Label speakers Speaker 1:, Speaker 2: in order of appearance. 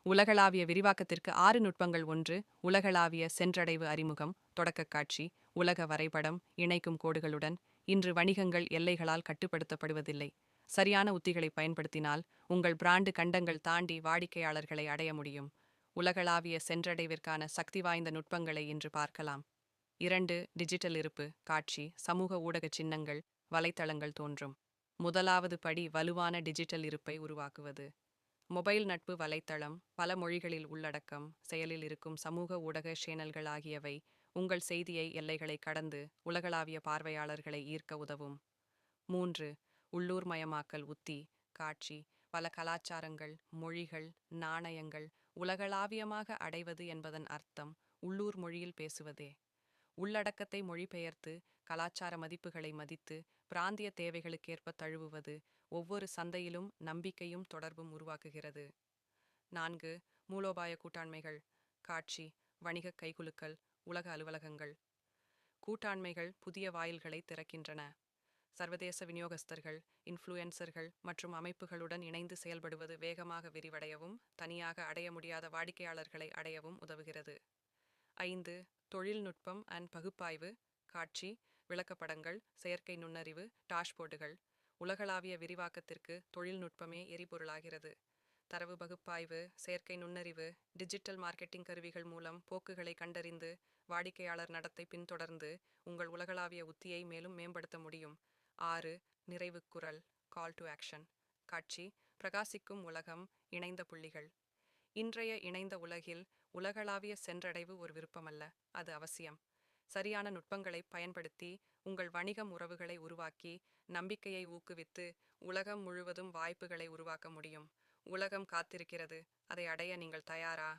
Speaker 1: உலகளாவிய விரிவாக்கத்திற்கு 6 நுட்பங்கள். 1. உலகளாவிய சென்றடைவு அறிமுகம். தொடக்கக் காட்சி. உலக வரைபடம் இணைக்கும் கோடுகளுடன். இன்று வணிகங்கள் எல்லைகளால் கட்டுப்படுத்தப்படுவதில்லை. சரியான உத்திகளை பயன்படுத்தினால் உங்கள் பிராண்டு கண்டங்கள் தாண்டி வாடிக்கையாளர்களை அடைய முடியும். உலகளாவிய சென்றடைவிற்கான சக்தி வாய்ந்த நுட்பங்களை இன்று பார்க்கலாம். 2. டிஜிட்டல் இருப்பு. காட்சி. சமூக ஊடக சின்னங்கள், வலைத்தளங்கள் தோன்றும். முதலாவது படி வலுவான டிஜிட்டல் இருப்பை உருவாக்குவது. மொபைல் நட்பு வலைத்தளம், பல மொழிகளில் உள்ளடக்கம், செயலில் இருக்கும் சமூக ஊடக சேனல்கள் ஆகியவை உங்கள் செய்தியை எல்லைகளை கடந்து உலகளாவிய பார்வையாளர்களை ஈர்க்க உதவும். 3. உள்ளூர் மயமாக்கல் உத்தி. காட்சி. பல கலாச்சாரங்கள், மொழிகள், நாணயங்கள் உலகளாவியமாக அடைவது என்பதன் அர்த்தம் உள்ளூர் மொழியில் பேசுவதே. உள்ளடக்கத்தை மொழிபெயர்த்து கலாச்சார மதிப்புகளை மதித்து பிராந்திய தேவைகளுக்கேற்ப தழுவுவது ஒவ்வொரு சந்தையிலும் நம்பிக்கையும் தொடர்பும் உருவாக்குகிறது. 4. மூலோபாய கூட்டாண்மைகள். காட்சி. வணிக கைகுலுக்கல், உலக அலுவலகங்கள். கூட்டாண்மைகள் புதிய வாயில்களை திறக்கின்றன. சர்வதேச விநியோகஸ்தர்கள், இன்ஃப்ளூயன்சர்கள் மற்றும் அமைப்புகளுடன் இணைந்து செயல்படுவது வேகமாக விரிவடையவும் தனியாக அடைய முடியாத வாடிக்கையாளர்களை அடையவும் உதவுகிறது. 5. தொழில்நுட்பம் அண்ட் பகுப்பாய்வு. காட்சி. விளக்கப்படங்கள், செயற்கை நுண்ணறிவு, டாஷ்போர்டுகள். உலகளாவிய விரிவாக்கத்திற்கு தொழில்நுட்பமே எரிபொருளாகிறது. தரவு பகுப்பாய்வு, செயற்கை நுண்ணறிவு, டிஜிட்டல் மார்க்கெட்டிங் கருவிகள் மூலம் போக்குகளை கண்டறிந்து வாடிக்கையாளர் நடத்தை பின்தொடர்ந்து உங்கள் உலகளாவிய உத்தியை மேலும் மேம்படுத்த முடியும். 6. நிறைவுக் குரல். Call to action. காட்சி. பிரகாசிக்கும் உலகம், இணைந்த புள்ளிகள். இன்றைய இணைந்த உலகில் உலகளாவிய சென்றடைவு ஒரு விருப்பமல்ல, அது அவசியம். சரியான நுட்பங்களை பயன்படுத்தி உங்கள் வணிகம் உறவுகளை உருவாக்கி நம்பிக்கையை ஊக்குவித்து உலகம் முழுவதும் வாய்ப்புகளை உருவாக்க முடியும். உலகம் காத்திருக்கிறது. அதை அடைய நீங்கள் தயாரா?